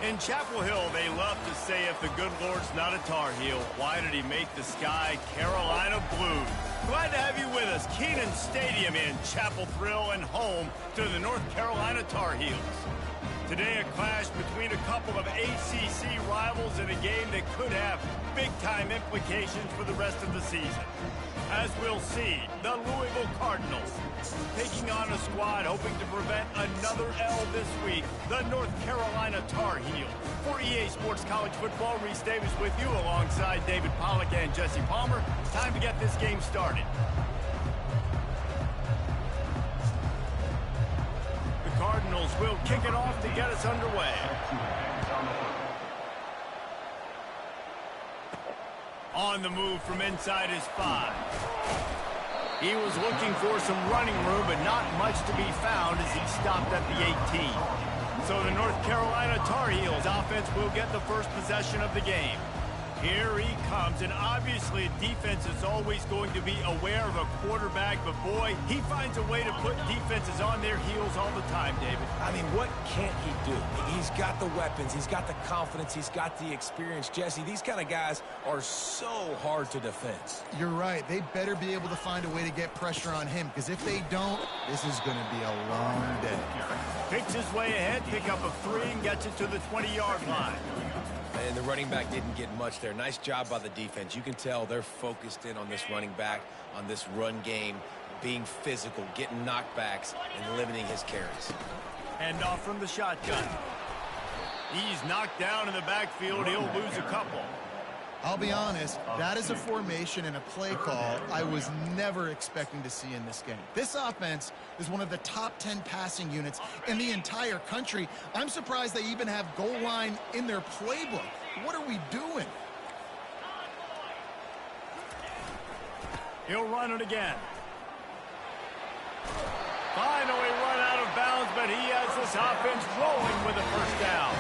In Chapel Hill, they love to say if the good Lord's not a Tar Heel, why did he make the sky Carolina blue? Glad to have you with us. Kenan Stadium in Chapel Thrill and home to the North Carolina Tar Heels. Today, a clash between a couple of ACC rivals in a game that could have big-time implications for the rest of the season. As we'll see, the Louisville Cardinals taking on a squad hoping to prevent another L this week, the North Carolina Tar Heels. For EA Sports College Football, Reese Davis with you alongside David Pollack and Jesse Palmer. Time to get this game started. The Cardinals will kick it off to get us underway. On the move from inside his 5. He was looking for some running room, but not much to be found as he stopped at the 18. So the North Carolina Tar Heels offense will get the first possession of the game. Here he comes, and obviously defense is always going to be aware of a quarterback, but boy, he finds a way to put defenses on their heels all the time, David. I mean, what can't he do? He's got the weapons, he's got the confidence, he's got the experience. Jesse, these kind of guys are so hard to defend. You're right. They better be able to find a way to get pressure on him, because if they don't, this is going to be a long day. Picks his way ahead, pick up a 3, and gets it to the 20-yard line. And the running back didn't get much there. Nice job by the defense. You can tell they're focused in on this running back, on this run game, being physical, getting knockbacks, and limiting his carries. Hand off from the shotgun. He's knocked down in the backfield. He'll lose a couple. I'll be honest, that is a formation and a play call I was never expecting to see in this game. This offense is one of the top 10 passing units in the entire country. I'm surprised they even have goal line in their playbook. What are we doing? He'll run it again. Finally run out of bounds, but he has this offense rolling with a first down.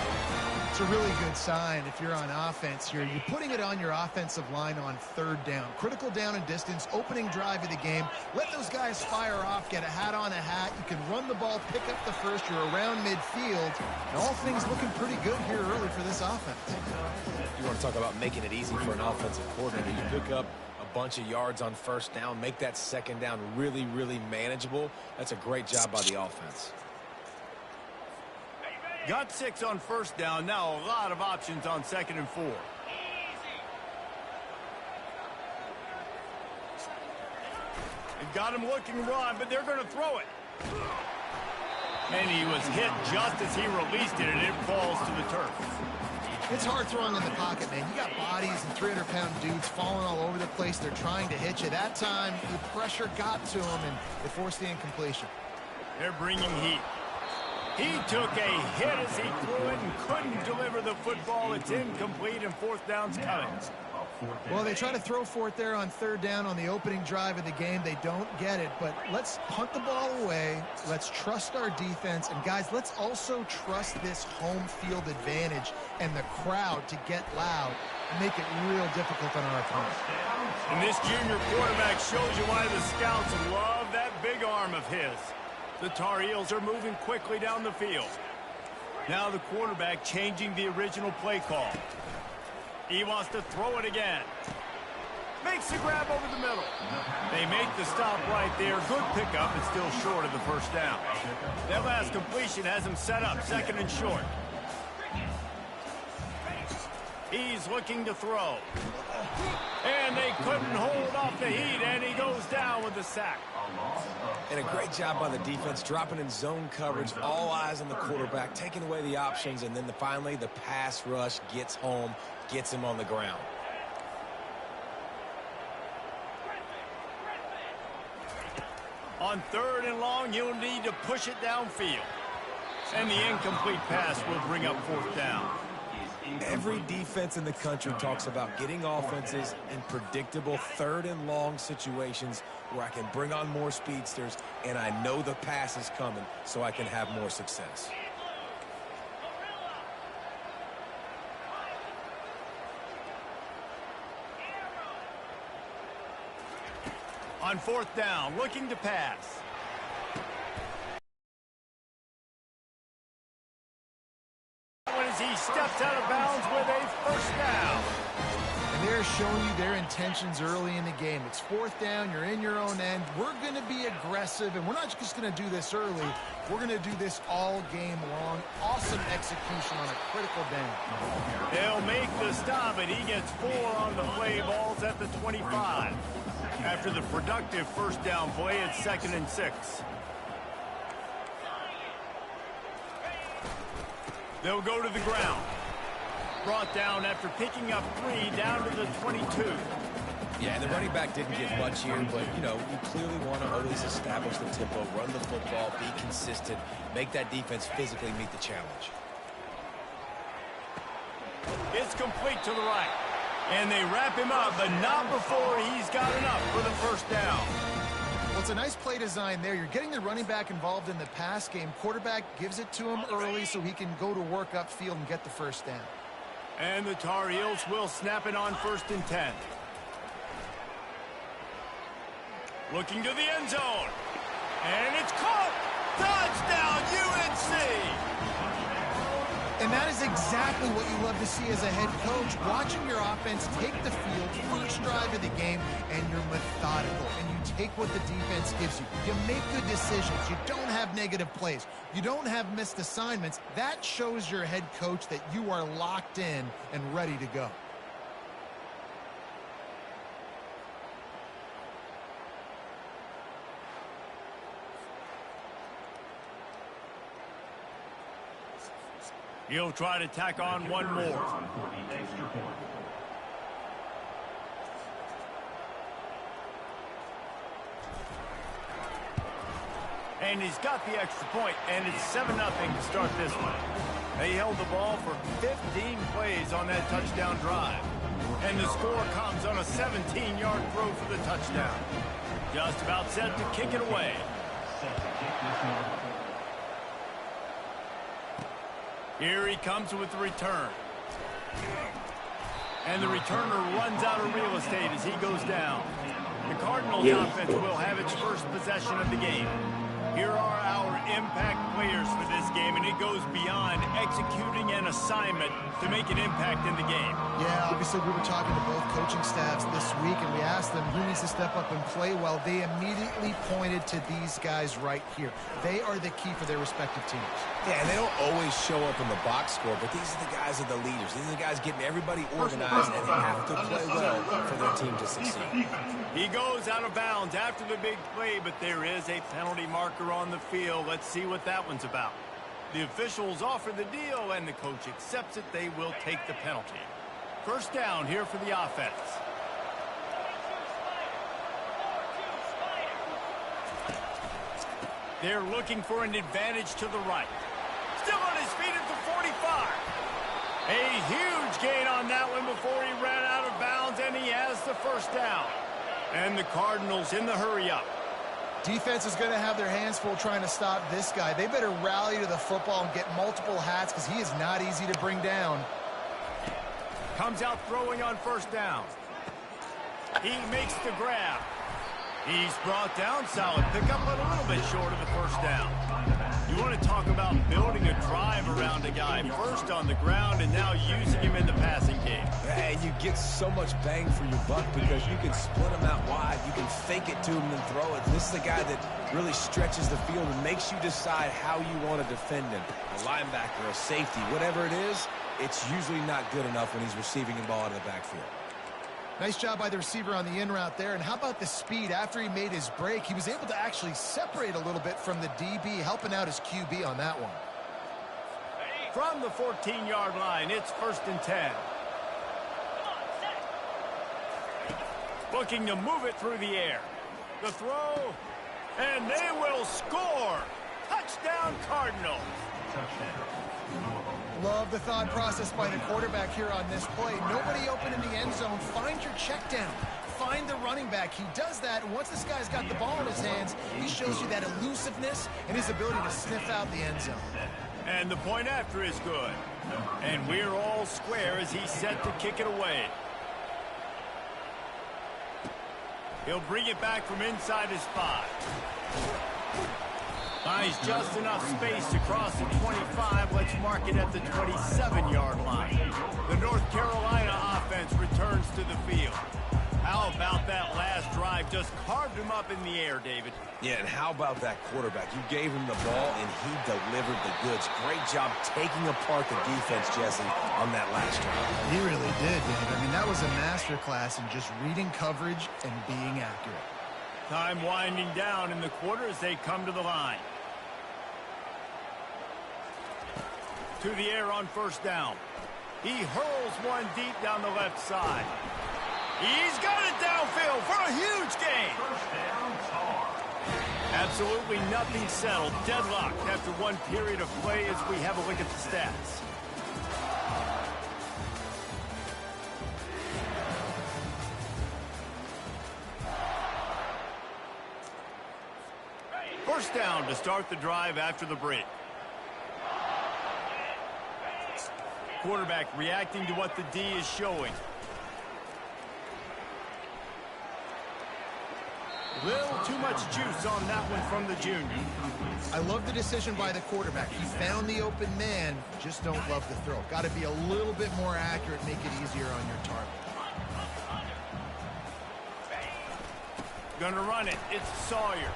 It's a really good sign if you're on offense here. You're putting it on your offensive line on 3rd down. Critical down and distance, opening drive of the game. Let those guys fire off, get a hat on a hat. You can run the ball, pick up the first. You're around midfield. And all things looking pretty good here early for this offense. You want to talk about making it easy for an offensive coordinator. You pick up a bunch of yards on 1st down, make that 2nd down really, really manageable. That's a great job by the offense. Got 6 on 1st down. Now a lot of options on 2nd and 4. They've got him looking run, but they're going to throw it. And he was hit just as he released it, and it falls to the turf. It's hard throwing in the pocket, man. You got bodies and 300-pound dudes falling all over the place. They're trying to hit you. That time, the pressure got to him, and it forced the incompletion. They're bringing heat. He took a hit as he threw it and couldn't deliver the football. It's incomplete, and 4th down's coming. Well, they try to throw for it there on 3rd down on the opening drive of the game. They don't get it, but let's punt the ball away. Let's trust our defense. And, guys, let's also trust this home field advantage and the crowd to get loud and make it real difficult on our opponent. And this junior quarterback shows you why the scouts love that big arm of his. The Tar Heels are moving quickly down the field. Now the quarterback changing the original play call. He wants to throw it again. Makes the grab over the middle. They make the stop right there. Good pickup, but still short of the 1st down. That last completion has him set up 2nd and short. He's looking to throw. And they couldn't hold off the heat, and he goes down with the sack. And a great job by the defense, dropping in zone coverage, all eyes on the quarterback, taking away the options, and then finally the pass rush gets home, gets him on the ground. On 3rd and long, you'll need to push it downfield. And the incomplete pass will bring up 4th down. Every defense in the country talks about getting offenses in predictable 3rd and long situations where I can bring on more speedsters and I know the pass is coming so I can have more success. On 4th down, looking to pass. As he steps They're showing you their intentions early in the game. It's fourth down. You're in your own end. We're going to be aggressive, and we're not just going to do this early. We're going to do this all game long. Awesome execution on a critical down. They'll make the stop, and he gets 4 on the play. Balls at the 25. After the productive first down play, it's 2nd and 6. They'll go to the ground. Brought down after picking up 3 down to the 22. Yeah, and the running back didn't get much here, but, you know, you clearly want to always establish the tempo, run the football, be consistent, make that defense physically meet the challenge. It's complete to the right. And they wrap him up, but not before he's got enough for the first down. Well, it's a nice play design there. You're getting the running back involved in the pass game. Quarterback gives it to him early so he can go to work upfield and get the first down. And the Tar Heels will snap it on 1st and 10. Looking to the end zone. And it's caught. Touchdown, UNC! And that is exactly what you love to see as a head coach. Watching your offense take the field, first drive of the game, and you're methodical. And you take what the defense gives you. You make good decisions. You don't have negative plays. You don't have missed assignments. That shows your head coach that you are locked in and ready to go. He'll try to tack on one more. And he's got the extra point, and it's 7-0 to start this one. They held the ball for 15 plays on that touchdown drive. And the score comes on a 17-yard throw for the touchdown. Just about set to kick it away. Here he comes with the return. And the returner runs out of real estate as he goes down. The Cardinals offense will have its first possession of the game. Here are our impact players for this game, and it goes beyond executing an assignment to make an impact in the game. Yeah, obviously we were talking to both coaching staffs this week, and we asked them who needs to step up and play well. They immediately pointed to these guys right here. They are the key for their respective teams. Yeah, and they don't always show up in the box score, but these are the guys that are the leaders. These are the guys getting everybody organized, and they have to play well for their team to succeed. He goes out of bounds after the big play, but there is a penalty marker on the field. Let's see what that one's about. The officials offer the deal, and the coach accepts it. They will take the penalty. First down here for the offense. They're looking for an advantage to the right. Still on his feet at the 45. A huge gain on that one before he ran out of bounds, and he has the first down. And the Cardinals in the hurry-up. Defense is going to have their hands full trying to stop this guy. They better rally to the football and get multiple hats because he is not easy to bring down. Comes out throwing on first down. He makes the grab. He's brought down. Solid pickup, but a little bit short of the first down. You want to talk about building a drive around a guy. First on the ground and now using him in the passing game. And you get so much bang for your buck because you can split him out wide. You can fake it to him and throw it. This is a guy that really stretches the field and makes you decide how you want to defend him. A linebacker, a safety, whatever it is, it's usually not good enough when he's receiving the ball out of the backfield. Nice job by the receiver on the in route there. And how about the speed? After he made his break, he was able to actually separate a little bit from the DB, helping out his QB on that one. From the 14-yard line, it's 1st and 10. Looking to move it through the air. The throw, and they will score. Touchdown, Cardinals. Love the thought process by the quarterback here on this play. Nobody open in the end zone. Find your check down. Find the running back. He does that, and once this guy's got the ball in his hands, he shows you that elusiveness and his ability to sniff out the end zone. And the point after is good. And we're all square as he's set to kick it away. He'll bring it back from inside his 5. Finds just enough space to cross the 25. Let's mark it at the 27-yard line. The North Carolina offense returns to the field. drive just carved him up in the air, David. Yeah, and how about that quarterback? You gave him the ball, and he delivered the goods. Great job taking apart the defense, Jesse, on that last drive. He really did, Dave. I mean, that was a masterclass in just reading coverage and being accurate. Time winding down in the quarter as they come to the line. To the air on first down. He hurls one deep down the left side. He's got it downfield for a huge gain. First down, Tar. Absolutely nothing settled. Deadlocked after one period of play as we have a look at the stats. First down to start the drive after the break. Quarterback reacting to what the D is showing. Little too much juice on that one from the junior. I love the decision by the quarterback. He found the open man, just don't love the throw. Got to be a little bit more accurate, make it easier on your target. Gonna run it. It's Sawyer.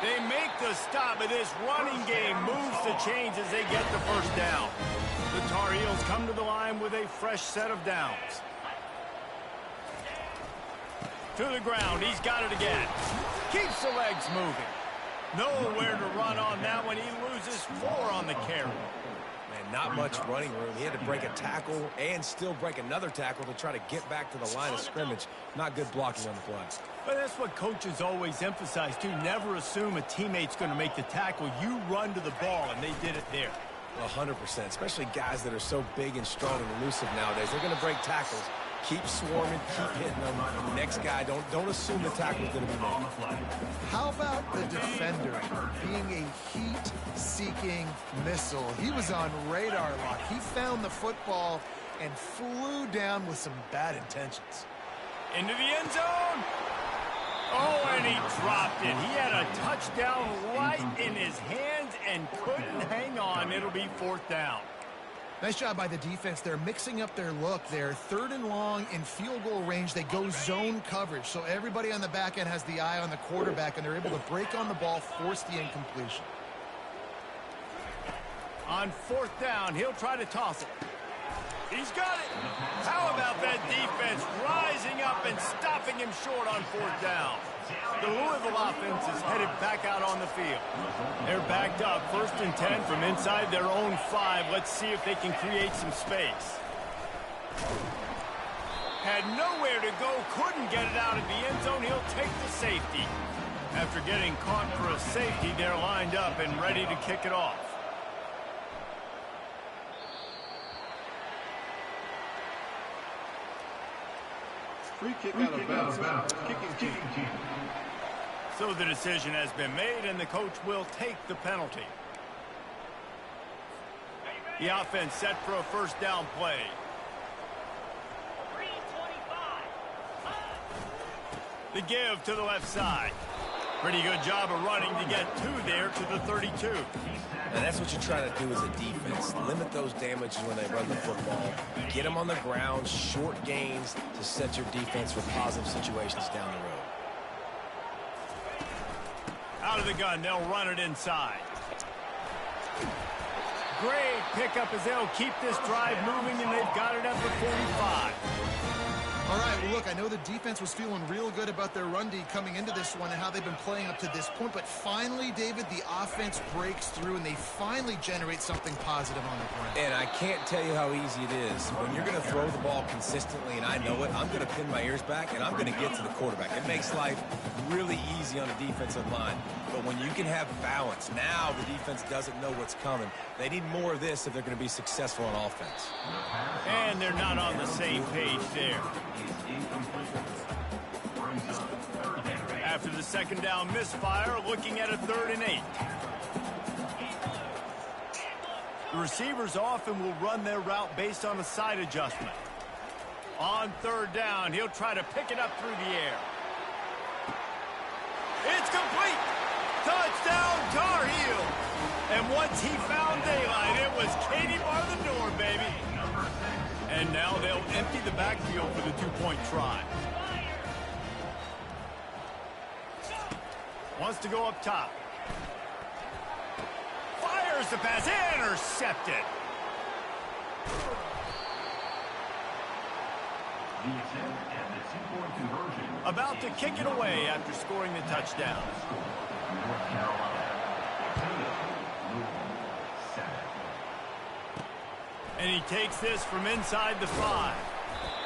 They make the stop, but this running game moves the chains as they get the first down. The Tar Heels come to the line with a fresh set of downs. To the ground, he's got it again. Keeps the legs moving. Nowhere to run on that one. He loses 4 on the carry. Man, not much running room. He had to break a tackle and still break another tackle to try to get back to the line of scrimmage. Not good blocking on the play. But that's what coaches always emphasize, too. Never assume a teammate's going to make the tackle. You run to the ball, and they did it there. 100%, especially guys that are so big and strong and elusive nowadays. They're going to break tackles. Keep swarming, keep hitting them. Next guy, don't assume the tackle's going to be made. How about the defender being a heat-seeking missile? He was on radar lock. He found the football and flew down with some bad intentions. Into the end zone. Oh, and he dropped it. He had a touchdown right in his hands and couldn't hang on. It'll be 4th down. Nice job by the defense. They're mixing up their look. They're 3rd and long in field goal range. They go zone coverage, so everybody on the back end has the eye on the quarterback, and they're able to break on the ball, force the incompletion. On 4th down, he'll try to toss it. He's got it. How about that defense rising up and stopping him short on 4th down? The Louisville offense is headed back out on the field. They're backed up 1st and 10 from inside their own 5. Let's see if they can create some space. Had nowhere to go, couldn't get it out of the end zone. He'll take the safety. After getting caught for a safety, they're lined up and ready to kick it off. Free kick out of bounds. Kicking team. So the decision has been made, and the coach will take the penalty. The offense set for a first down play. The give to the left side. Pretty good job of running to get 2 there to the 32. And that's what you try to do as a defense. Limit those damages when they run the football. Get them on the ground, short gains to set your defense for positive situations down the road. Out of the gun, they'll run it inside. Great pickup as they'll keep this drive moving, and they've got it at the 45. All right, well, look, I know the defense was feeling real good about their run D coming into this one and how they've been playing up to this point, but finally, David, the offense breaks through, and they finally generate something positive on the ground. And I can't tell you how easy it is. When you're going to throw the ball consistently, and I know it, I'm going to pin my ears back, and I'm going to get to the quarterback. It makes life really easy on a defensive line. But when you can have balance, now the defense doesn't know what's coming. They need more of this if they're going to be successful on offense. And they're not on the same page there. After the second down misfire, looking at a 3rd and 8. The receivers often will run their route based on a side adjustment. On 3rd down, he'll try to pick it up through the air. It's complete! Touchdown, Tar Heels! And once he found daylight, it was Katie bar the door, baby. And now they'll empty the backfield for the 2-point try. Wants to go up top. Fires the pass. Intercepted. About to kick it away after scoring the touchdown. And he takes this from inside the 5.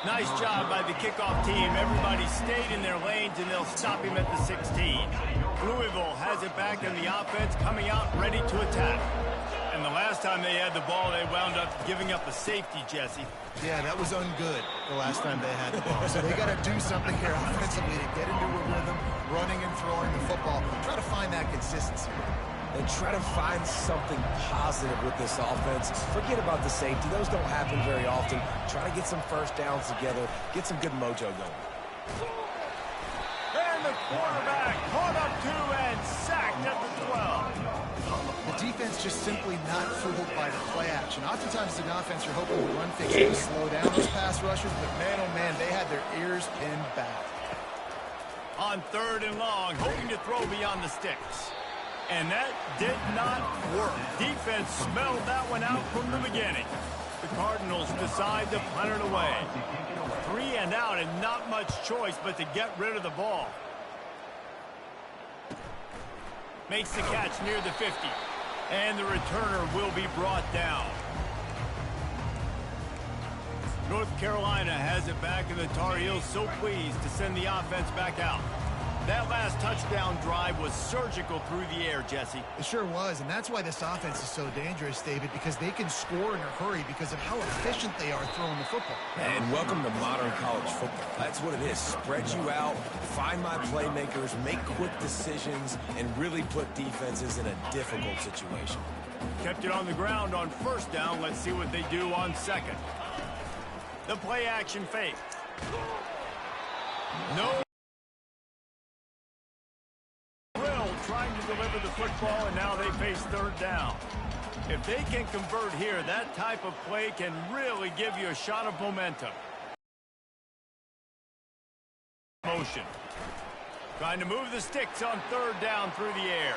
Nice job by the kickoff team. Everybody stayed in their lanes, and they'll stop him at the 16. Louisville has it back in the offense, coming out ready to attack. And the last time they had the ball, they wound up giving up a safety, Jesse. Yeah, that was ungood the last time they had the ball. So they got to do something here offensively to get into a rhythm, running and throwing the football. Try to find that consistency. And try to find something positive with this offense. Forget about the safety. Those don't happen very often. Try to get some first downs together. Get some good mojo going. And the quarterback caught up to and sacked at the 12. The defense just simply not fooled by the play action. Oftentimes, as an offense, you're hoping the run fix will slow down those pass rushers, but man, oh man, they had their ears pinned back. On 3rd and long, hoping to throw beyond the sticks. And that did not work. Defense smelled that one out from the beginning. The Cardinals decide to punt it away. 3 and out and not much choice but to get rid of the ball. Makes the catch near the 50. And the returner will be brought down. North Carolina has it back, and the Tar Heels so pleased to send the offense back out. That last touchdown drive was surgical through the air, Jesse. It sure was, and that's why this offense is so dangerous, David, because they can score in a hurry because of how efficient they are throwing the football. And welcome to modern college football. That's what it is. Spread you out, find my playmakers, make quick decisions, and really put defenses in a difficult situation. Kept it on the ground on 1st down. Let's see what they do on 2nd. The play action fake. No. Trying to deliver the football, and now they face 3rd down. If they can convert here, that type of play can really give you a shot of momentum. Motion. Trying to move the sticks on 3rd down through the air.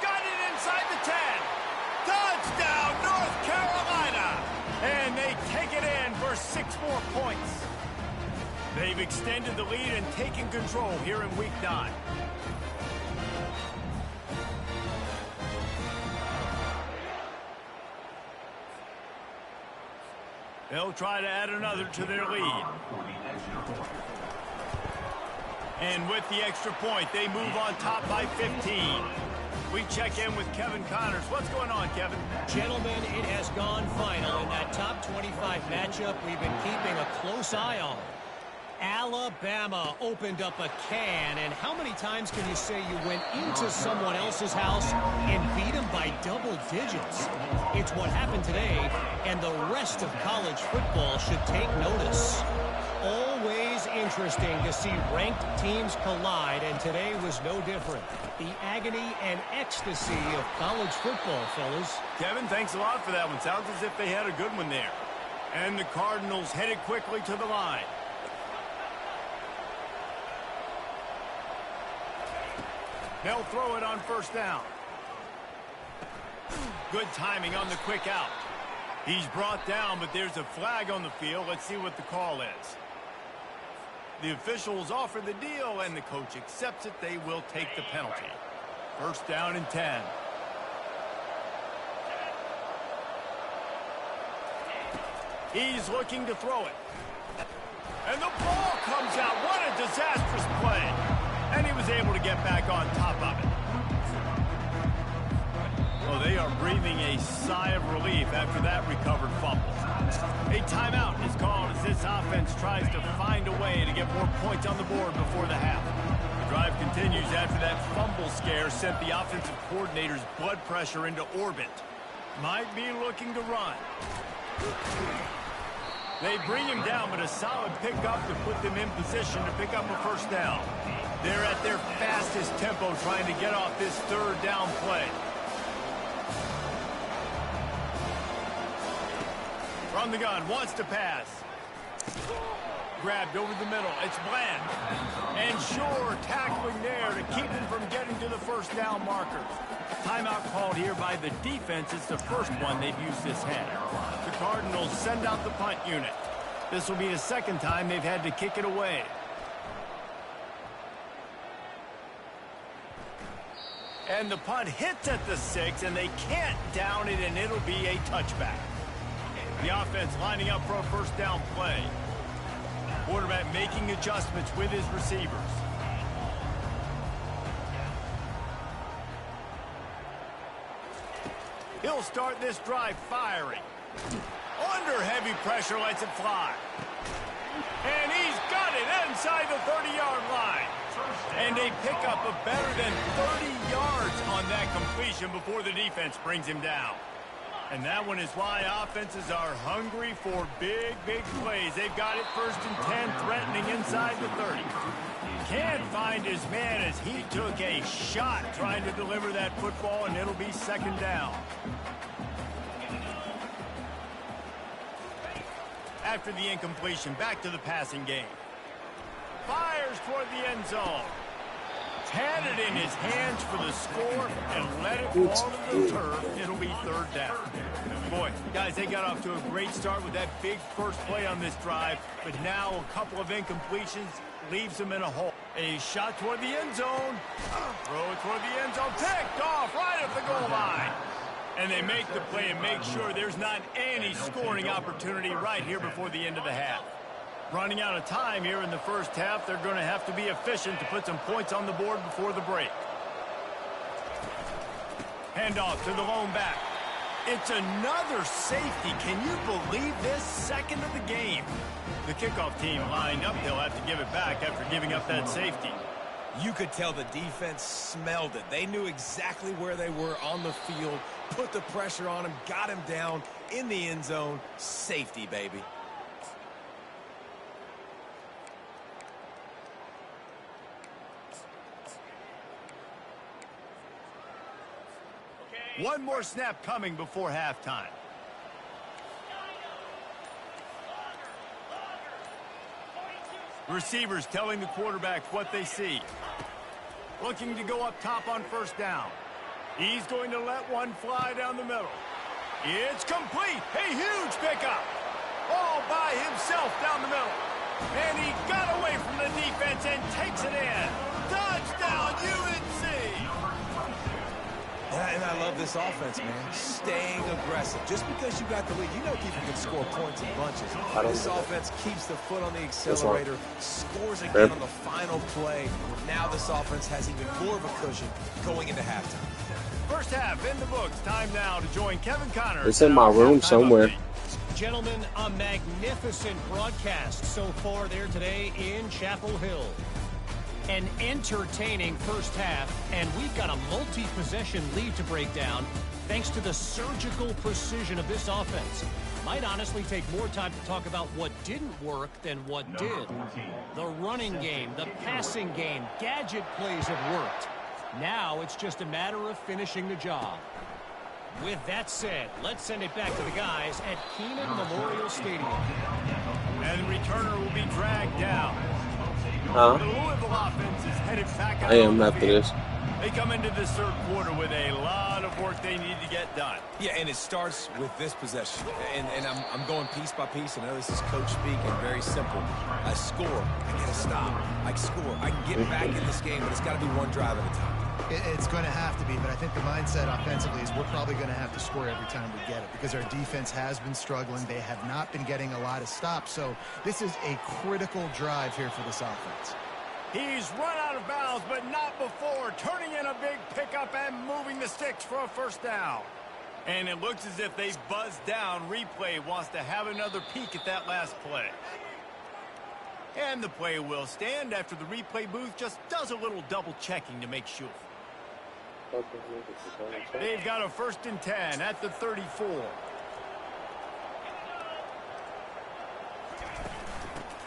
Got it inside the 10. Touchdown, North Carolina. And they take it in for 6 more points. They've extended the lead and taken control here in Week 9. They'll try to add another to their lead. And with the extra point, they move on top by 15. We check in with Kevin Connors. What's going on, Kevin? Gentlemen, it has gone final in that top 25 matchup we've been keeping a close eye on. Alabama opened up a can, and how many times can you say you went into someone else's house and beat them by double digits? It's what happened today, and the rest of college football should take notice. Always interesting to see ranked teams collide, and today was no different. The agony and ecstasy of college football, fellas. Kevin, thanks a lot for that one. Sounds as if they had a good one there. And the Cardinals headed quickly to the line. They'll throw it on 1st down. Good timing on the quick out. He's brought down, but there's a flag on the field. Let's see what the call is. The officials offer the deal, and the coach accepts it. They will take the penalty. 1st down and 10. He's looking to throw it. And the ball comes out. What a disastrous play. And he was able to get back on top of it. Well, they are breathing a sigh of relief after that recovered fumble. A timeout is called as this offense tries to find a way to get more points on the board before the half. The drive continues after that fumble scare sent the offensive coordinator's blood pressure into orbit. Might be looking to run. They bring him down, but a solid pickup to put them in position to pick up a 1st down. They're at their fastest tempo trying to get off this 3rd down play. From the gun, wants to pass. Grabbed over the middle. It's Bland. And sure, tackling there to keep him from getting to the first down marker. Timeout called here by the defense. It's the first one they've used this half. The Cardinals send out the punt unit. This will be the second time they've had to kick it away. And the punt hits at the 6, and they can't down it, and it'll be a touchback. The offense lining up for a first down play. Quarterback making adjustments with his receivers. He'll start this drive firing. Under heavy pressure, lets it fly. And he's got it inside the 30-yard line. And they pick up a better than 30 yards on that completion before the defense brings him down. And that one is why offenses are hungry for big, big plays. They've got it 1st and 10, threatening inside the 30. Can't find his man as he took a shot trying to deliver that football, and it'll be 2nd down. After the incompletion, back to the passing game. Fires toward the end zone. Had it in his hands for the score and let it fall to the turf. It'll be 3rd down. Boy, guys, they got off to a great start with that big first play on this drive, but now a couple of incompletions leaves them in a hole. A shot toward the end zone. Throw it toward the end zone. Picked off right at the goal line. And they make the play and make sure there's not any scoring opportunity right here before the end of the half. Running out of time here in the first half, they're going to have to be efficient to put some points on the board before the break. Handoff to the lone back. It's another safety. Can you believe this? 2nd of the game. The kickoff team lined up. They'll have to give it back after giving up that safety. You could tell the defense smelled it. They knew exactly where they were on the field, put the pressure on him, got him down in the end zone. Safety, baby. One more snap coming before halftime. Receivers telling the quarterback what they see. Looking to go up top on 1st down. He's going to let one fly down the middle. It's complete. A huge pickup. All by himself down the middle. And he got away from the defense and takes it in. Touchdown, UNC! And I love this offense, man. Staying aggressive. Just because you got the lead, you know people can score points in bunches. This offense keeps the foot on the accelerator, scores again on the final play. Now this offense has even more of a cushion going into halftime. First half in the books. Time now to join Kevin Connors. It's in my room somewhere. Gentlemen, a magnificent broadcast so far there today in Chapel Hill. An entertaining first half, and we've got a multi-possession lead to break down thanks to the surgical precision of this offense. Might honestly take more time to talk about what didn't work than what did. The running game, the passing game, gadget plays have worked. Now it's just a matter of finishing the job. With that said, let's send it back to the guys at Kenan Memorial Stadium. And the returner will be dragged down. Huh? The Louisville offense is headed back out. I am after this. They come into this 3rd quarter with a lot of work they need to get done. Yeah, and it starts with this possession. And I'm going piece by piece. I know this is coach speak and very simple. I score. I get a stop. I score. I can get back in this game, but it's got to be one drive at a time. It's going to have to be, but I think the mindset offensively is we're probably going to have to score every time we get it because our defense has been struggling. They have not been getting a lot of stops, so this is a critical drive here for this offense. He's run out of bounds, but not before. Turning in a big pickup and moving the sticks for a 1st down. And it looks as if they've buzzed down. Replay wants to have another peek at that last play. And the play will stand after the replay booth just does a little double checking to make sure. They've got a 1st and 10 at the 34.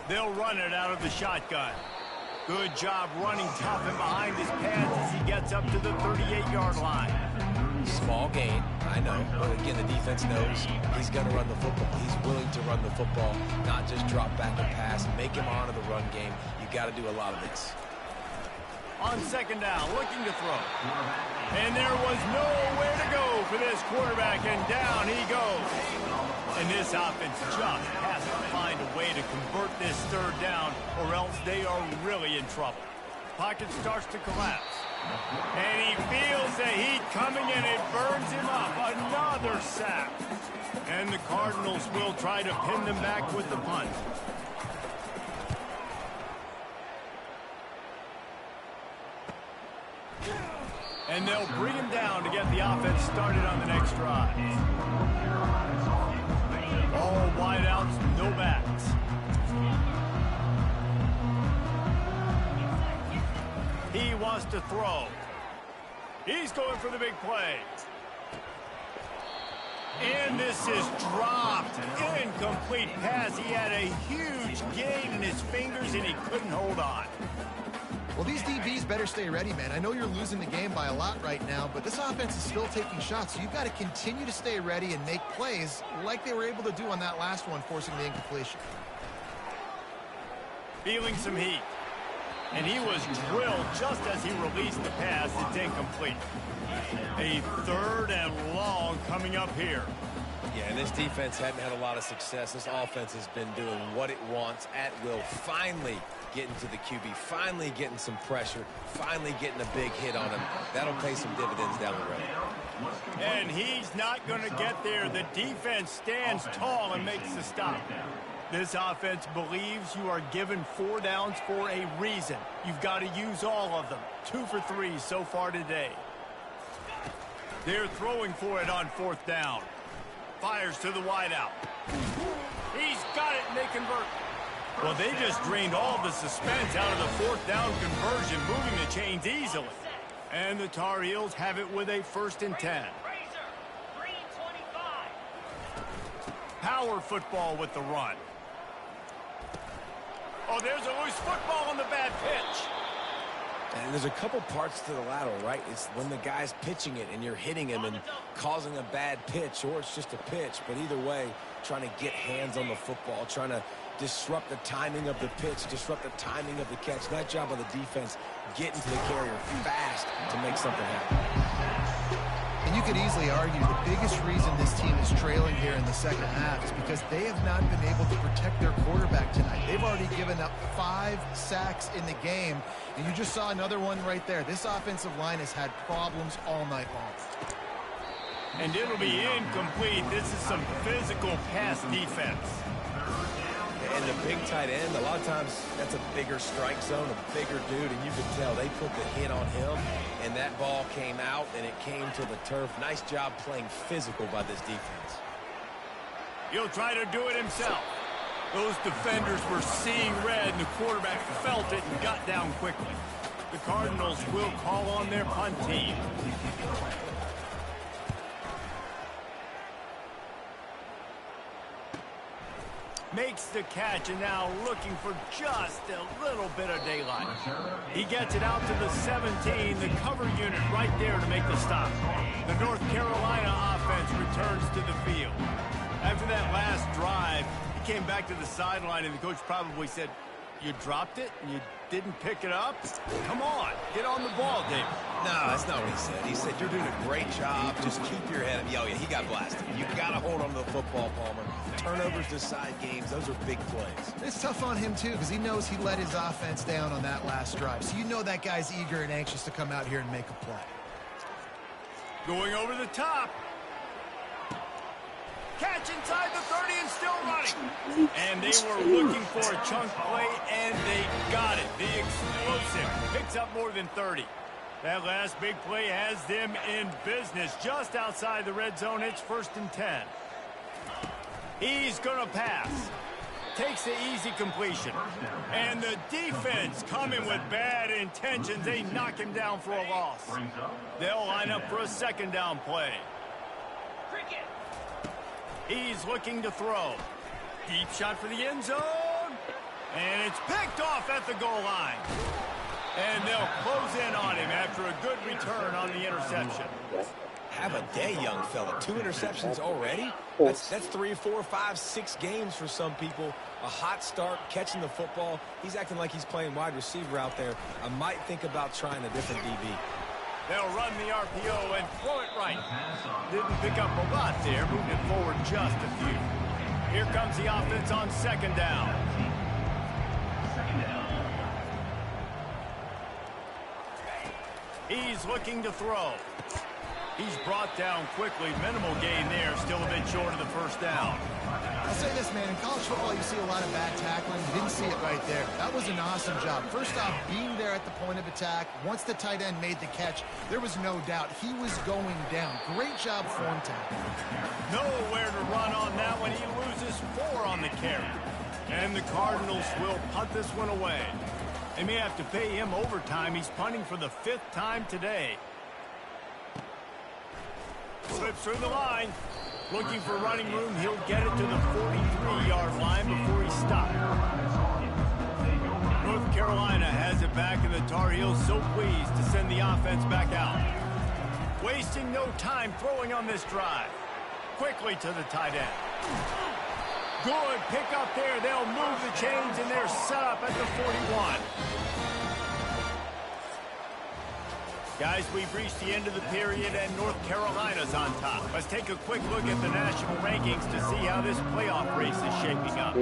They'll run it out of the shotgun. Good job running tough and behind his pads as he gets up to the 38-yard line. Small gain. I know. But again, the defense knows he's going to run the football. He's willing to run the football, not just drop back and pass, make him honor the run game. You got to do a lot of this. On second down, looking to throw. And there was nowhere to go for this quarterback, and down he goes. And this offense just has to find a way to convert this third down, or else they are really in trouble. Pocket starts to collapse. And he feels the heat coming in. It burns him up. Another sack. And the Cardinals will try to pin them back with the punt. And they'll bring him down to get the offense started on the next drive. All wideouts, no backs. He wants to throw. He's going for the big play. And this is dropped. Incomplete pass. He had a huge gain in his fingers, and he couldn't hold on. Well, these DBs better stay ready, man. I know you're losing the game by a lot right now, but this offense is still taking shots, so you've got to continue to stay ready and make plays like they were able to do on that last one, forcing the incompletion. Feeling some heat. And he was drilled just as he released the pass. It's incomplete. A third and long coming up here. Yeah, and this defense hadn't had a lot of success. This offense has been doing what it wants at will. Finally getting to the QB, finally getting some pressure, finally getting a big hit on him. That'll pay some dividends down the road. And he's not going to get there. The defense stands tall and makes the stop. This offense believes you are given 4 downs for a reason. You've got to use all of them. 2 for 3 so far today. They're throwing for it on 4th down. Fires to the wideout. He's got it, and they convert. Well, they just drained all the suspense out of the 4th down conversion, moving the chains easily. And the Tar Heels have it with a 1st and 10. Power football with the run. Oh, there's a loose football on the bad pitch. And there's a couple parts to the lateral, right? It's when the guy's pitching it and you're hitting him and causing a bad pitch, or it's just a pitch. But either way, trying to get hands on the football, trying to disrupt the timing of the pitch, disrupt the timing of the catch. That job on the defense, getting to the carrier fast to make something happen. And you could easily argue the biggest reason this team is trailing here in the second half is because they have not been able to protect their quarterback tonight. They've already given up 5 sacks in the game, and you just saw another one right there. This offensive line has had problems all night long. And it'll be incomplete. This is some physical pass defense. And the big tight end, a lot of times that's a bigger strike zone, a bigger dude, and you can tell they put the hit on him, and that ball came out, and it came to the turf. Nice job playing physical by this defense. He'll try to do it himself. Those defenders were seeing red, and the quarterback felt it and got down quickly. The Cardinals will call on their punt team. Makes the catch, and now looking for just a little bit of daylight. He gets it out to the 17, the cover unit right there to make the stop. The North Carolina offense returns to the field. After that last drive, he came back to the sideline, and the coach probably said, "You dropped it? You didn't pick it up? Come on, get on the ball, David." No, that's not what he said. He said, "You're doing a great job. Just keep your head up." Oh, yeah, he got blasted. You got to hold on to the football, Palmer. Turnovers decide games. Those are big plays. It's tough on him, too, because he knows he let his offense down on that last drive. So you know that guy's eager and anxious to come out here and make a play. Going over the top. Catch inside the 30 and still running. And they were looking for a chunk play, and they got it. The explosive picks up more than 30. That last big play has them in business just outside the red zone. It's 1st and 10. He's going to pass. Takes the easy completion. And the defense coming with bad intentions. They knock him down for a loss. They'll line up for a 2nd down play. He's looking to throw. Deep shot for the end zone. And it's picked off at the goal line. And they'll close in on him after a good return on the interception. Have a day, young fella. 2 interceptions already? That's 3, 4, 5, 6 games for some people. A hot start, catching the football. He's acting like he's playing wide receiver out there. I might think about trying a different DB. They'll run the RPO and throw it right. Didn't pick up a lot there, moved it forward just a few. Here comes the offense on 2nd down. He's looking to throw. He's brought down quickly. Minimal gain there. Still a bit short of the 1st down. I'll say this, man. In college football, you see a lot of bad tackling. You didn't see it right there. That was an awesome job. First off, being there at the point of attack. Once the tight end made the catch, there was no doubt he was going down. Great job form tackle. Nowhere to run on that one. He loses 4 on the carry. And the Cardinals will punt this one away. They may have to pay him overtime. He's punting for the 5th time today. Slips through the line. Looking for running room. He'll get it to the 43-yard line before he stopped. North Carolina has it back, and the Tar Heels so pleased to send the offense back out. Wasting no time throwing on this drive. Quickly to the tight end. Good pick up there. They'll move the chains, and they're set up at the 41. Guys, we've reached the end of the period, and North Carolina's on top. Let's take a quick look at the national rankings to see how this playoff race is shaping up.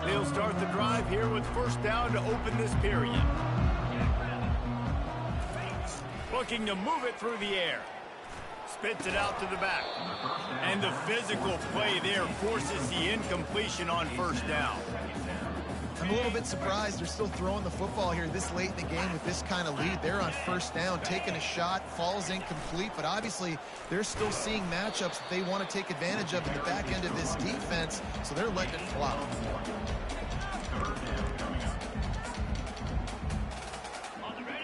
They'll start the drive here with 1st down to open this period. Looking to move it through the air. Spits it out to the back. And the physical play there forces the incompletion on 1st down. I'm a little bit surprised they're still throwing the football here this late in the game with this kind of lead. They're on 1st down, taking a shot, falls incomplete, but obviously they're still seeing matchups that they want to take advantage of in the back end of this defense, so they're letting it fly.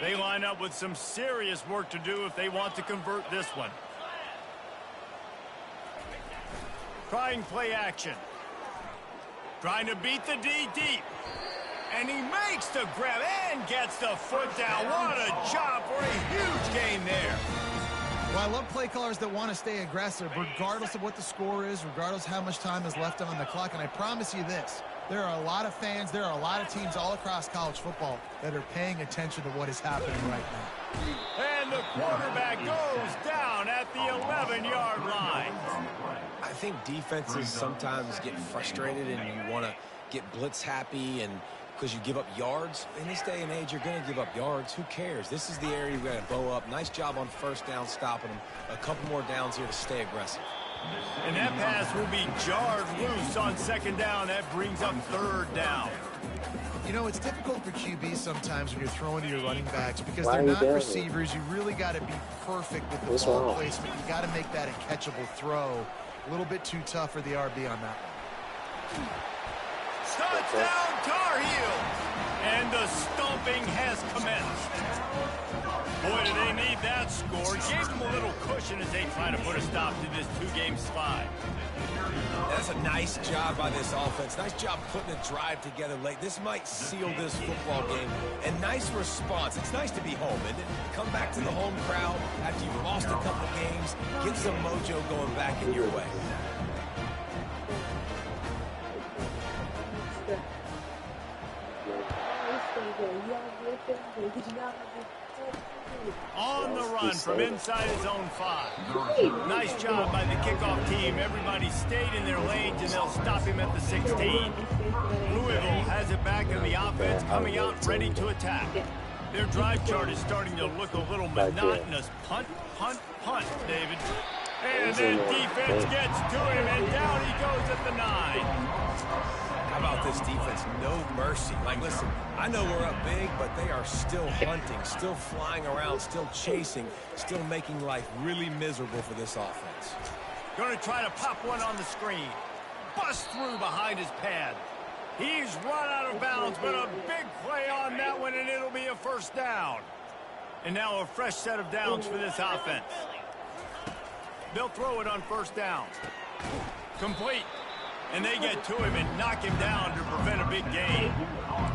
They line up with some serious work to do if they want to convert this one. Trying play action. Trying to beat the D deep. And he makes the grab and gets the foot down. What a job for a huge gain there. Well, I love play callers that want to stay aggressive, regardless of what the score is, regardless of how much time is left on the clock. And I promise you this, there are a lot of fans, there are a lot of teams all across college football that are paying attention to what is happening right now. And the quarterback goes down at the 11-yard line. I think defenses sometimes get frustrated and you want to get blitz happy and because you give up yards. In this day and age, you're going to give up yards. Who cares? This is the area you've got to bow up. Nice job on 1st down stopping them. A couple more downs here to stay aggressive. And that pass will be jarred loose on 2nd down. That brings up 3rd down. You know, it's difficult for QBs sometimes when you're throwing to your running backs because they're not receivers. You really got to be perfect with the ball placement. You got to make that a catchable throw. A little bit too tough for the RB on that one. Touchdown, Tar Heel! And the stomping has commenced. Boy, do they need that score. Gave them a little cushion as they try to put a stop to this 2-game slide. That's a nice job by this offense. Nice job putting a drive together late. This might seal this football game. And nice response. It's nice to be home, isn't it? Come back to the home crowd after you've lost a couple games. Get some mojo going back in your way. On the run from inside his own 5. Nice job by the kickoff team. Everybody stayed in their lanes, and they'll stop him at the 16. Louisville has it back in the offense, coming out ready to attack. Their drive chart is starting to look a little monotonous. Punt, punt, punt, David. And then defense gets to him, and down he goes at the 9. How about this defense? No mercy. Like, listen, I know we're up big, but they are still hunting, still flying around, still chasing, still making life really miserable for this offense. Going to try to pop one on the screen. Bust through behind his pad. He's run out of bounds, but a big play on that one, and it'll be a 1st down. And now a fresh set of downs for this offense. They'll throw it on 1st down. Complete. And they get to him and knock him down to prevent a big gain.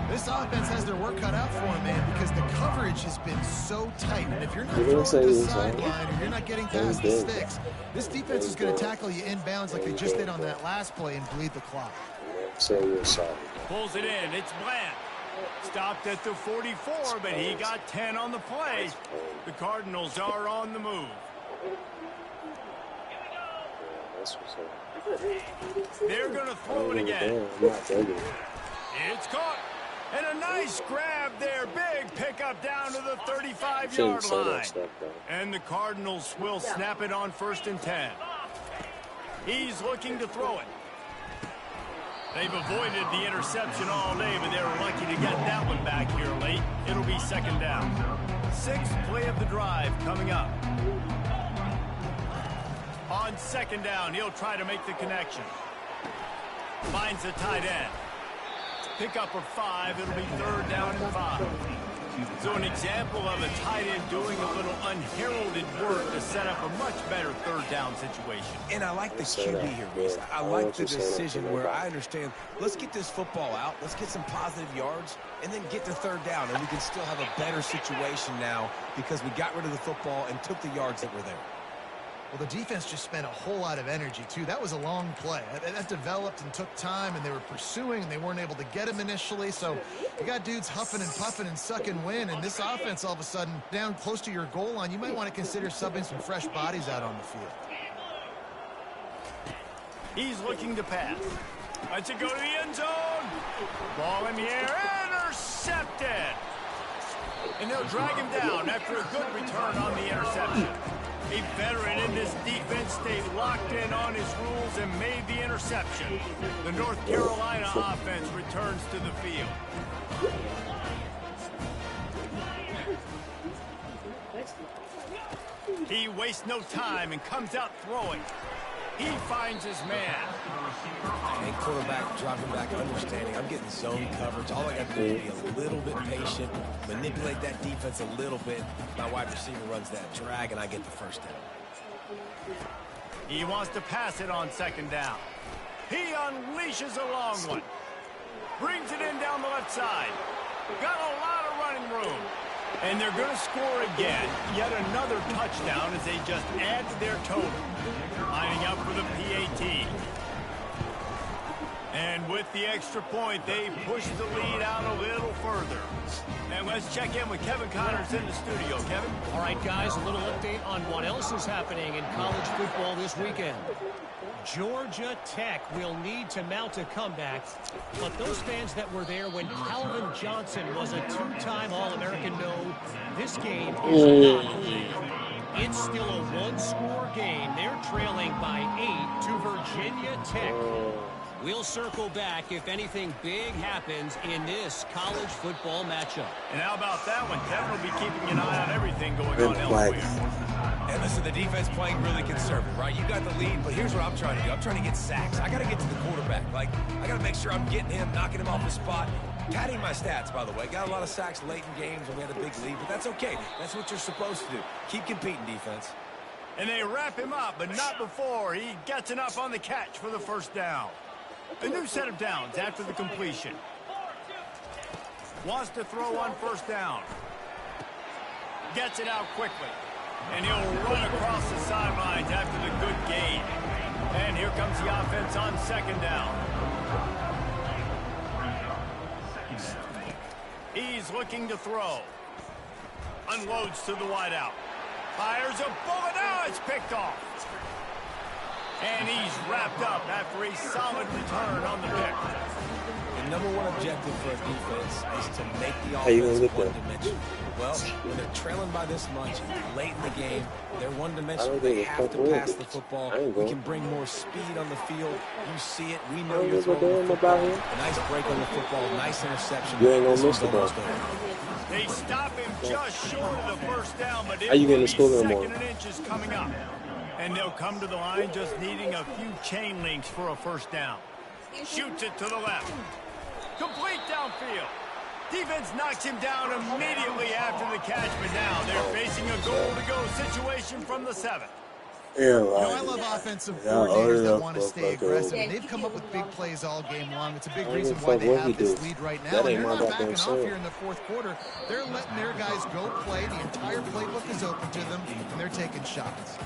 This offense has their work cut out for them, man, because the coverage has been so tight. And if you're not throwing to the sideline or you're not getting past the sticks, this defense is going to tackle you inbounds like they just did on that last play and bleed the clock. Pulls it in. It's Bland. Stopped at the 44, but he got 10 on the play. The Cardinals are on the move. They're going to throw it again. It's caught. And a nice grab there. Big pickup down to the 35-yard line. And the Cardinals will snap it on 1st and 10. He's looking to throw it. They've avoided the interception all day, but they were lucky to get that one back here late. It'll be 2nd down. 6th play of the drive coming up. On 2nd down, he'll try to make the connection. Finds the tight end. Pick up of 5. It'll be 3rd down and 5. So an example of a tight end doing a little unheralded work to set up a much better 3rd down situation. And I like the QB here, Reese. I like the decision where I understand, let's get this football out, let's get some positive yards, and then get to 3rd down, and we can still have a better situation now because we got rid of the football and took the yards that were there. Well, the defense just spent a whole lot of energy, too. That was a long play. That developed and took time, and they were pursuing, and they weren't able to get him initially. So you got dudes huffing and puffing and sucking wind, and this offense all of a sudden down close to your goal line. You might want to consider subbing some fresh bodies out on the field. He's looking to pass. Lets it go to the end zone. Ball in the air. Intercepted. And they'll drag him down after a good return on the interception. A veteran in this defense stayed locked in on his rules and made the interception. The North Carolina offense returns to the field. He wastes no time and comes out throwing. He finds his man. And quarterback dropping back, understanding. I'm getting zone coverage. All I got to do is be a little bit patient, manipulate that defense a little bit. My wide receiver runs that drag, and I get the 1st down. He wants to pass it on 2nd down. He unleashes a long one. Brings it in down the left side. Got a lot of running room. And they're going to score again. Yet another touchdown as they just add to their total. Lining up for the PAT. And with the extra point, they push the lead out a little further. And let's check in with Kevin Connors in the studio. Kevin? All right, guys, a little update on what else is happening in college football this weekend. Georgia Tech will need to mount a comeback, but those fans that were there when Calvin Johnson was a 2-time All-American know this game is not over. It's still a 1-score game. They're trailing by 8 to Virginia Tech. We'll circle back if anything big happens in this college football matchup. And how about that one? Kevin will be keeping an eye on everything going on elsewhere. And listen, the defense playing really conservative, right? You got the lead, but here's what I'm trying to do. I'm trying to get sacks. I got to get to the quarterback. Like, I got to make sure I'm getting him, knocking him off the spot. Padding my stats, by the way. Got a lot of sacks late in games when we had a big lead, but that's okay. That's what you're supposed to do. Keep competing, defense. And they wrap him up, but not before he gets enough on the catch for the 1st down. A new set of downs after the completion. Wants to throw on 1st down. Gets it out quickly. And he'll run across the sidelines after the good gain. And here comes the offense on 2nd down. He's looking to throw. Unloads to the wideout. Fires a bullet. Now it's picked off. And he's wrapped up after a solid return on the pick. The #1 objective for a defense is to make the offense one-dimensional. Well, when they're trailing by this much, late in the game, they're one-dimensional. They have to pass the football. We can bring more speed on the field. You see it. We know you're throwing the football. A nice break on the football. Nice interception. You ain't gonna miss the ball. They stop him just short of the 1st down, but it Are you will gonna be score them 2nd and inches coming up. And they'll come to the line just needing a few chain links for a 1st down. Shoots it to the left. Complete downfield. Defense knocks him down immediately after the catch, but now they're facing a goal-to-go situation from the 7. Yeah, You know, I like, love offensive y'all old coordinators that enough want to for stay fucking. aggressive, and they've come up with big plays all game long. It's a big I don't give reason a why fuck they what he have do. this lead right now, That and ain't they're my not goddamn backing off son. here in the fourth quarter. They're letting their guys go play. The entire playbook is open to them, and they're taking shots.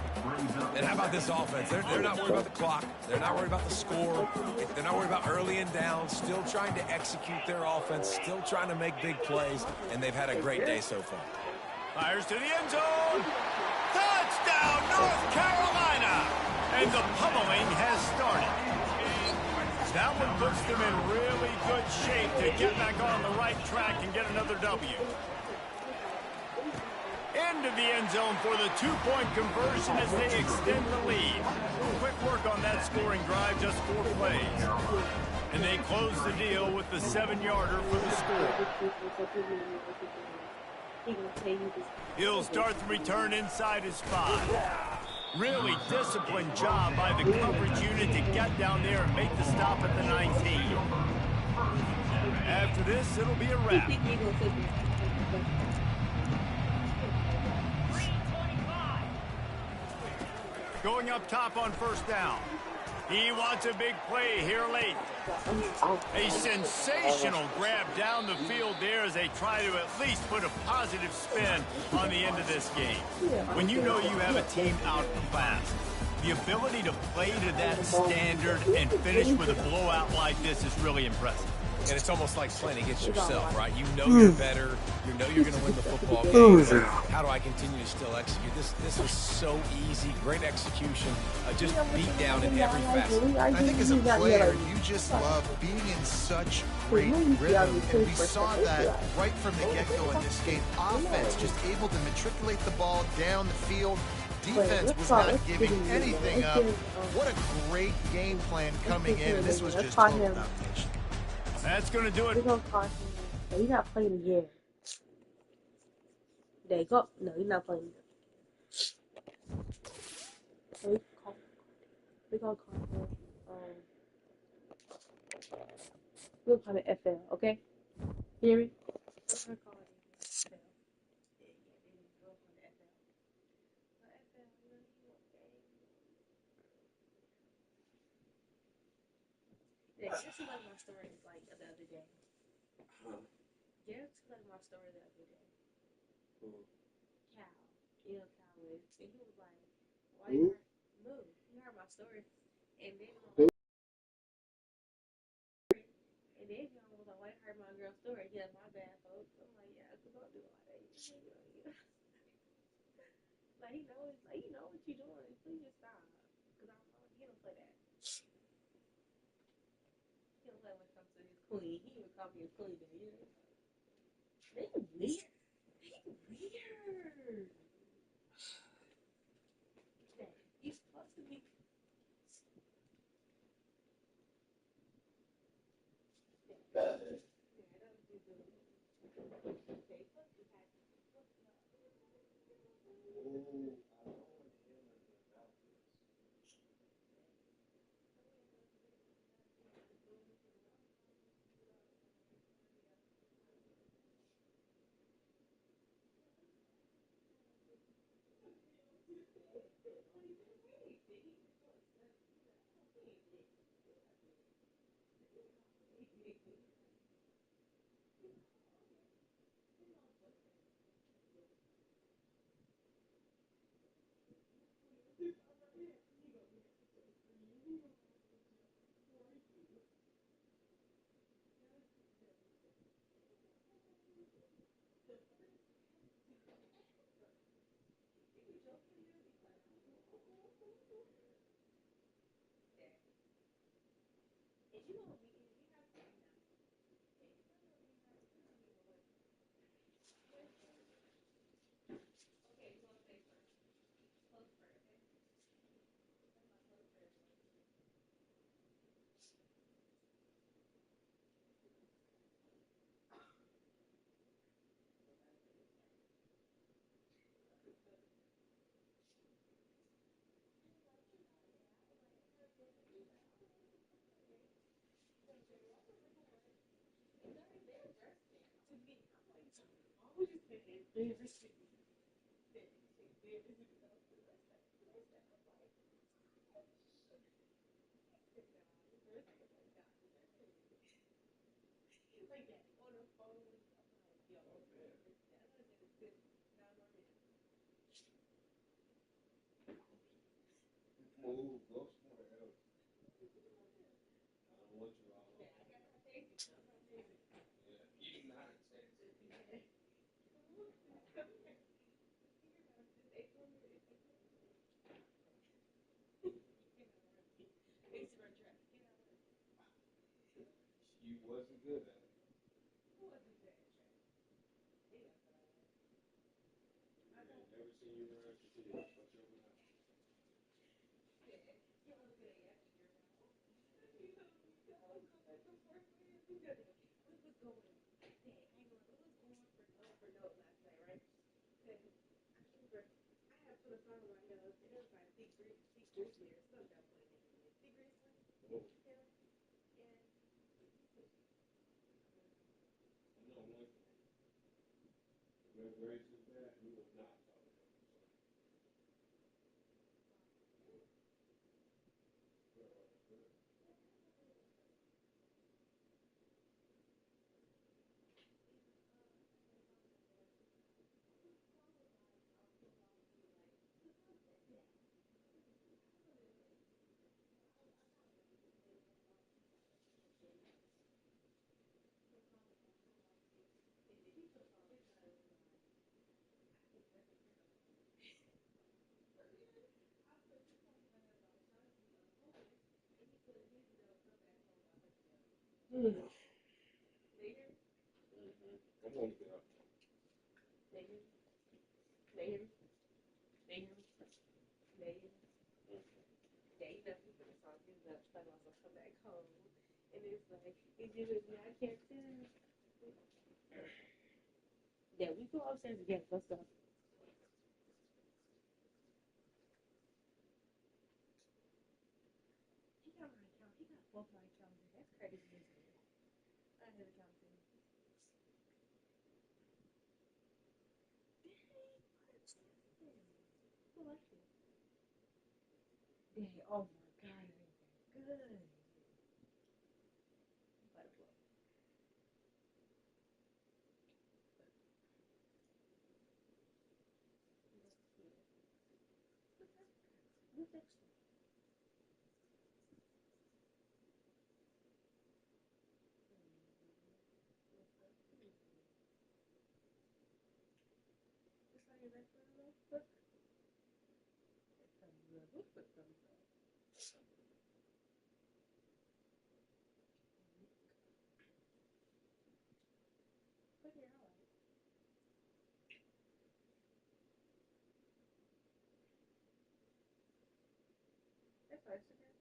And how about this offense? They're not worried about the clock. They're not worried about the score. They're not worried about early and down. Still trying to execute their offense. Still trying to make big plays. And they've had a great day so far. Fires to the end zone. Touchdown, North Carolina. And the pummeling has started. That one puts them in really good shape to get back on the right track and get another W. Into the end zone for the two-point conversion as they extend the lead. Quick work on that scoring drive, just 4 plays. And they close the deal with the 7-yarder for the score. He'll start the return inside his 5. Really disciplined job by the coverage unit to get down there and make the stop at the 19. After this, it'll be a wrap. Going up top on first down. He wants a big play here late. A sensational grab down the field there as they try to at least put a positive spin on the end of this game. When you know you have a team outclassed, the ability to play to that standard and finish with a blowout like this is really impressive. And it's almost like playing against yourself, right? You know you're better. You know you're going to win the football game. How do I continue to still execute? This was so easy. Great execution. Just beat down in every facet. I think as a player, you just love being in such great rhythm, and we saw that right from the get-go in this game. Offense just able to matriculate the ball down the field. Defense was not giving anything up. What a great game plan coming in, and this was just total domination. That's going to do it. We're going to call him. No, you're not playing again. There you go. No, you're not playing again. So we're going to call him. We'll call it FL, okay? Hear me? We're going to call it FL. Yeah, just like my story like the other day. Just like my story the other day. Cal, you know Cal is, and he was like, "Why you move? You heard my story?" And then he was like, "Why you heard my girl's story?" Yeah, my bad, folks. I'm like, "Yeah, cause don't do all that." Like he knows, like you know what you're doing. Please just stop, cause I don't know he don't play that. He don't play when it comes to his queen. He even called me his queen, you know. They weird. Weird. You're supposed to be. She wasn't good at it. I've never seen you learn to do it. What's your mouth? No, I'm like, very too bad. You will not talk about it. I'm gonna get up. Yeah, we go upstairs again. Let's go. He got my account. He got both my accounts. That's crazy. I had account too. Who likes it? Dang, oh my god, it ain't that good. Butterfly. What's next one? What's on your next one, though? Look. Look, look, look. Put your eye. That's our Instagram.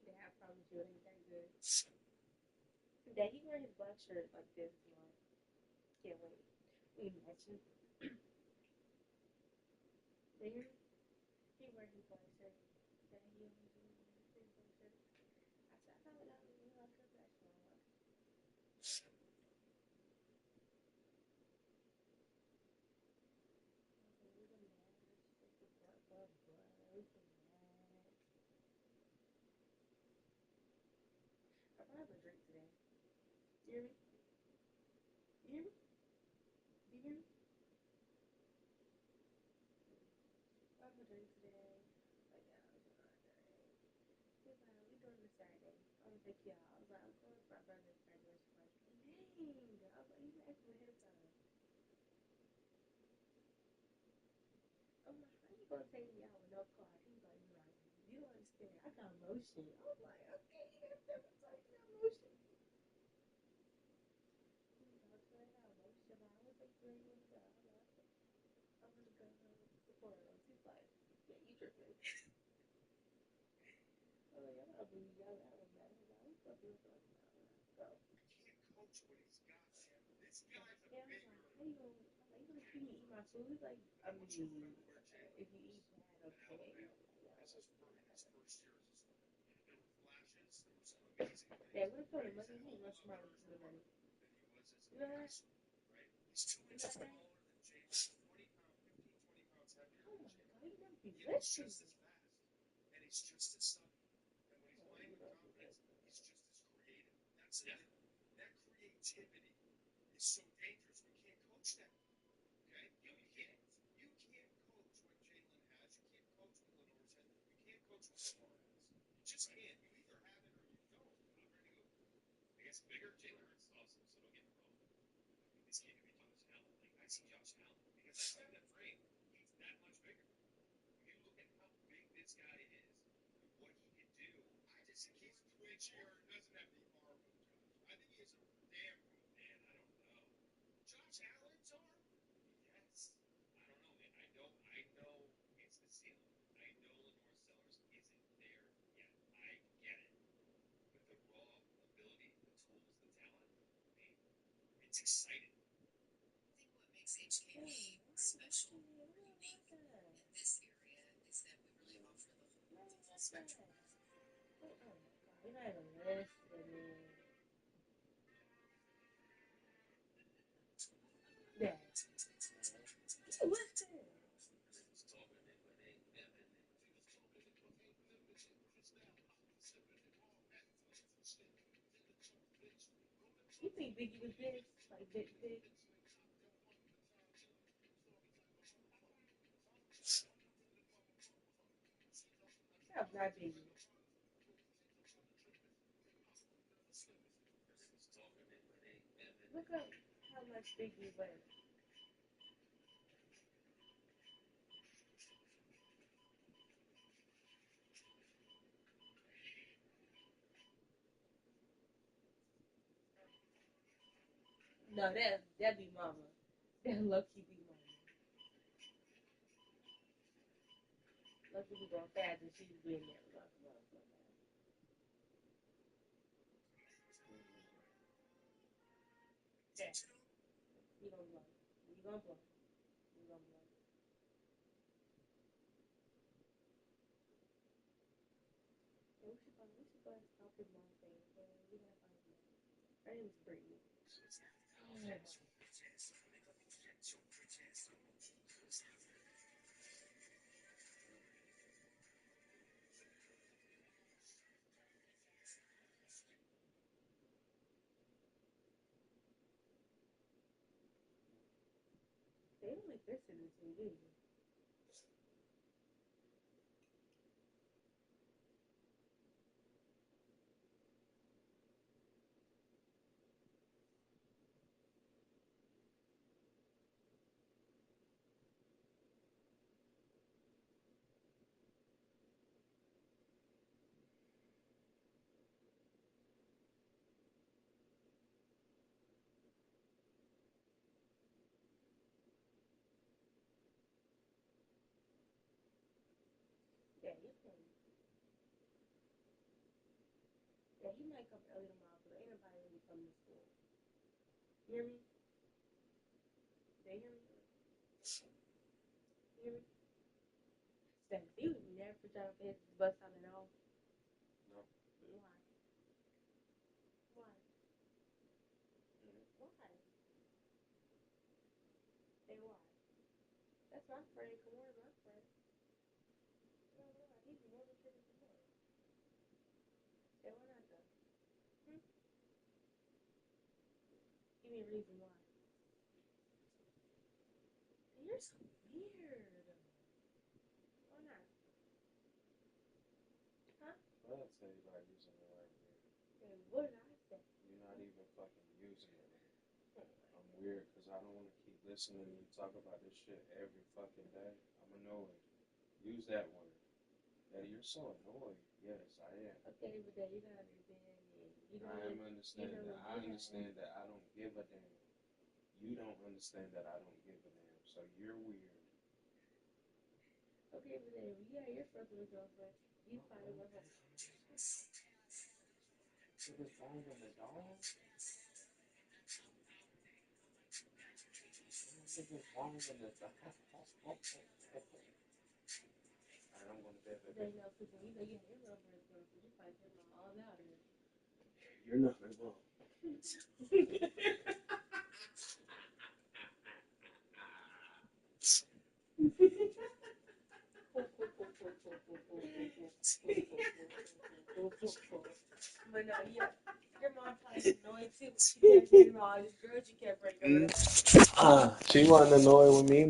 Yeah, I promise you it ain't that good. Dad, he wearing his black shirt like this month. Can't wait. We matching. There, he wearing his black shirt. Dad, he always wearing his black shirt. I said, I thought that was like a black one. I'm gonna have a drink today. You hear me? You hear me? You hear me? I'm gonna drink today. Like, yeah, I'm gonna drink. He's like, we doing this Saturday. I'm gonna take you out. I was like, I'm going for my brother's graduation party. Dang. I was like, you asked me ahead of time. I'm like, how you gonna take me out with no car? He's like, right. You don't understand. I got motion. I was like, okay, that's different. So you got motion. He's like, okay, I got motion. I'm gonna take you where you want to go. I'm like, I'm gonna go before us. He's like, yeah, you tripping. I'm like, I'm not believe y'all that one, man. I'm like, I'm fucking with you. Go. Yeah, I'm like, how you gonna? I'm like, you gonna keep me eat my food? He's like, I mean, if you eat bad, okay. Yeah, when it comes to money, he runs smarter to the money. You know that? You know that? Oh my god, you never be listening. You're not even listening. Yeah. Listen. You think Biggie was this? Like big, big? That was not Biggie. Look up how much Biggie weighs. No, that be mama. That lucky be mama. Lucky be going fast and she's being there. Yeah. You gonna blow. You gonna blow. You gonna blow. Yeah, we should go and stop his mom thing. Okay? We gotta find him. Her name is Brittany. Oh. They don't make this in the TV. Yeah, you can. Yeah, he might come early tomorrow, but ain't nobody really coming to school. You hear me? They hear me? You hear me? Steph, he would never try to pay his bus out at all. No. Why? Why? Why? Say why? That's my friend. Come on, my friend. No, why? He's more than sure to more. Say why not though? Hmm? Give me a reason why. You're so weird. Why not? Huh? Well, I'd say by using the word weird. Hey, what did I say? You're not even fucking using it. I'm weird because I don't want to keep listening to you talk about this shit every fucking day. I'm annoyed. Use that word. Daddy, you're so annoyed. Yes, I am. Okay, but then you gotta understand it. You I know, am understanding that. I understand that I don't give a damn. You don't understand that I don't give a damn. So you're weird. okay, but then yeah, you're friends with a girlfriend. You probably want her. What is wrong with the dog? What is wrong with the dog? Alright, I'm going to bed, They baby. know people. You know you have your girlfriend's girlfriend. You probably tell them all out of it. You're not my mom. But no, yeah, your mom probably like annoyed too. She kept bringing all these girls. She kept bringing. She wasn't annoyed with me.